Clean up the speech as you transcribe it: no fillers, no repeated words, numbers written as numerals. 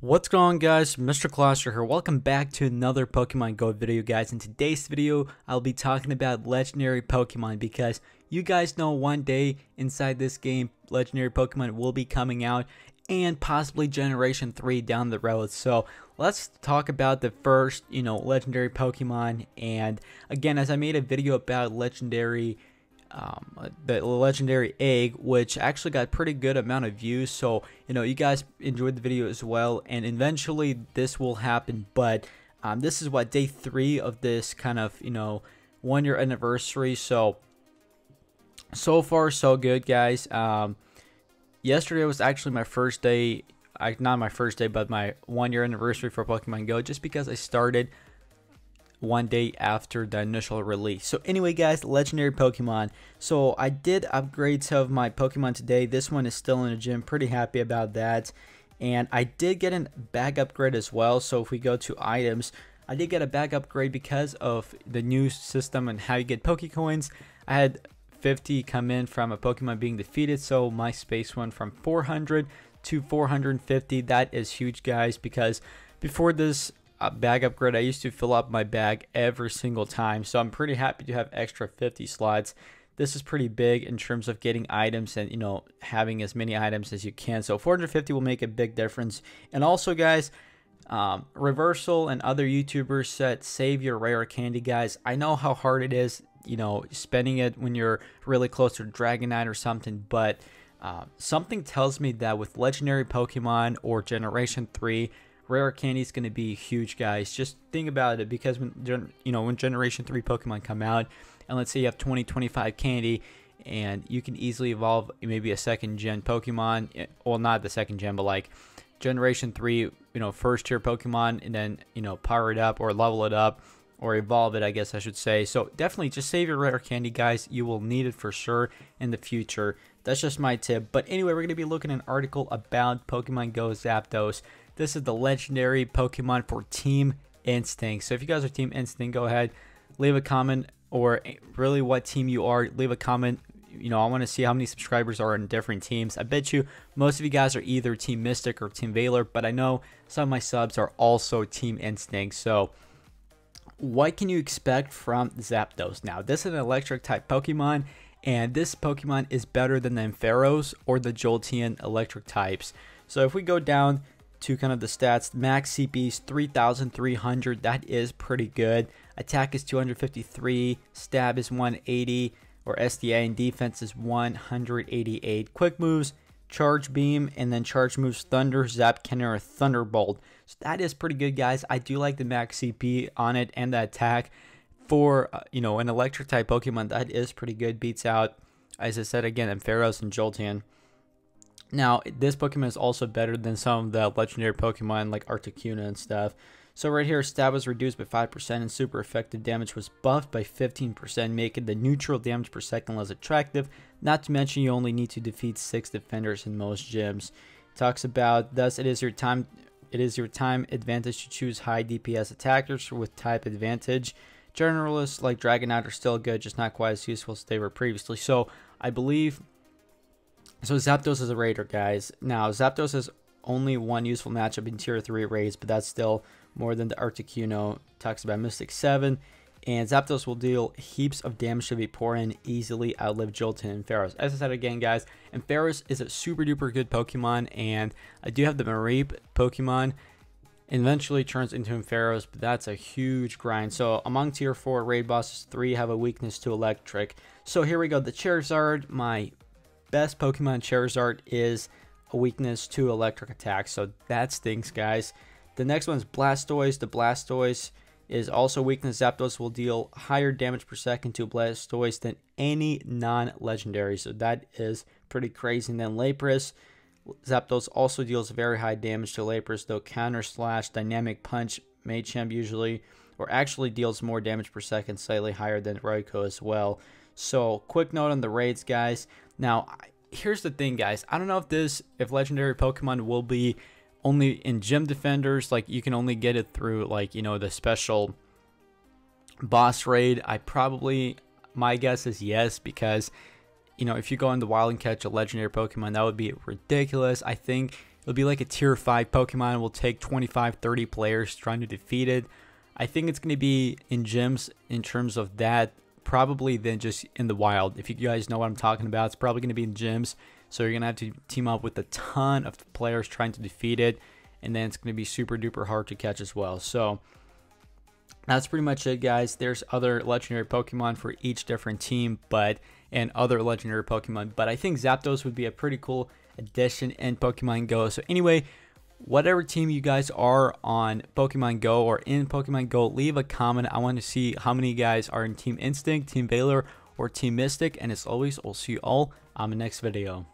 What's going on, guys? Mr. Closter here. Welcome back to another Pokemon Go video, guys. In today's video, I'll be talking about legendary Pokemon because you guys know one day inside this game, legendary Pokemon will be coming out and possibly Generation 3 down the road. So let's talk about the first, legendary Pokemon. And again, as I made a video about the legendary egg, which actually got pretty good amount of views, so you guys enjoyed the video as well, and eventually this will happen. But this is what, day 3 of this kind of 1-year anniversary. So far so good, guys. Yesterday was actually my first day, not my first day, but my 1-year anniversary for Pokemon Go, just because I started one day after the initial release. So anyway, guys, legendary Pokemon. So I did upgrade some of my Pokemon today. This one is still in the gym, pretty happy about that. And I did get a bag upgrade as well. So if we go to items, I did get a bag upgrade because of the new system and how you get Pokecoins. I had 50 come in from a Pokemon being defeated, so my space went from 400 to 450. That is huge, guys, because before this bag upgrade, I used to fill up my bag every single time, so I'm pretty happy to have extra 50 slots. This is pretty big in terms of getting items and having as many items as you can. So 450 will make a big difference. And also, guys, Reversal and other YouTubers said save your rare candy, guys. I know how hard it is, spending it when you're really close to Dragonite or something, but something tells me that with legendary Pokemon or Generation 3, rare candy is going to be huge, guys. Just think about it, because when Generation 3 Pokemon come out, and let's say you have 20-25 candy, and you can easily evolve maybe a second gen Pokemon, well, not the second gen, but like Generation 3, first tier Pokemon, and then power it up or level it up or evolve it, I guess I should say. So definitely just save your rare candy, guys. You will need it for sure in the future. That's just my tip. But anyway, we're going to be looking at an article about Pokemon Go Zapdos. This is the legendary Pokemon for Team Instinct. So if you guys are Team Instinct, go ahead, leave a comment, or really what team you are, leave a comment. I want to see how many subscribers are in different teams. I bet you most of you guys are either Team Mystic or Team Valor, but I know some of my subs are also Team Instinct. So what can you expect from Zapdos? Now, this is an electric type Pokemon, and this Pokemon is better than the Ampharos or the Jolteon electric types. So if we go down to kind of the stats, max CP is 3,300. That is pretty good. Attack is 253, stab is 180, or SDA, and defense is 188. Quick moves, Charge Beam, and then charge moves Thunder, Zap Cannon, or Thunderbolt. So that is pretty good, guys. I do like the max CP on it, and the attack for an electric type Pokemon. That is pretty good. Beats out, as I said again, Ampharos and Jolteon. Now, this Pokemon is also better than some of the legendary Pokemon like Articuno and stuff. So right here, stab was reduced by 5% and super effective damage was buffed by 15%, making the neutral damage per second less attractive. Not to mention, you only need to defeat 6 defenders in most gyms. It talks about, thus it is your time advantage to choose high DPS attackers with type advantage. Generalists like Dragonite are still good, just not quite as useful as they were previously. So I believe, so Zapdos is a raider, guys. Now, Zapdos has only one useful matchup in tier 3 raids, but that's still more than the Articuno. Talks about Mystic 7, and Zapdos will deal heaps of damage to Vaporeon and easily outlive Jolteon and Ampharos. As I said again, guys, Ampharos is a super duper good Pokemon, and I do have the Mareep Pokemon. Eventually turns into Ampharos, but that's a huge grind. So among tier 4 raid bosses, 3 have a weakness to electric. So here we go, the Charizard, my best Pokemon Charizard, is a weakness to electric attacks, so that stinks, guys. The next one is Blastoise. The Blastoise is also weakness. Zapdos will deal higher damage per second to Blastoise than any non-legendary, so that is pretty crazy. And then Lapras, Zapdos also deals very high damage to Lapras, though Counter Slash, Dynamic Punch, Machamp usually, or actually deals more damage per second, slightly higher than Raikou as well. So quick note on the raids, guys. Now, here's the thing, guys. I don't know if legendary Pokemon will be only in gym defenders, like you can only get it through like the special boss raid. My guess is yes, because if you go in the wild and catch a legendary Pokemon, that would be ridiculous. I think it'll be like a tier 5 Pokemon. Will take 25-30 players trying to defeat it. I think it's going to be in gyms in terms of that, probably then just in the wild. If you guys know what I'm talking about, it's probably going to be in gyms. So you're going to have to team up with a ton of players trying to defeat it. And then it's going to be super duper hard to catch as well. So that's pretty much it, guys. There's other legendary Pokemon for each different team, and other legendary Pokemon. But I think Zapdos would be a pretty cool addition in Pokemon Go. So anyway, whatever team you guys are on Pokemon Go or in Pokemon Go, leave a comment. I want to see how many guys are in Team Instinct, Team Valor, or Team Mystic. And as always, I'll see you all on the next video.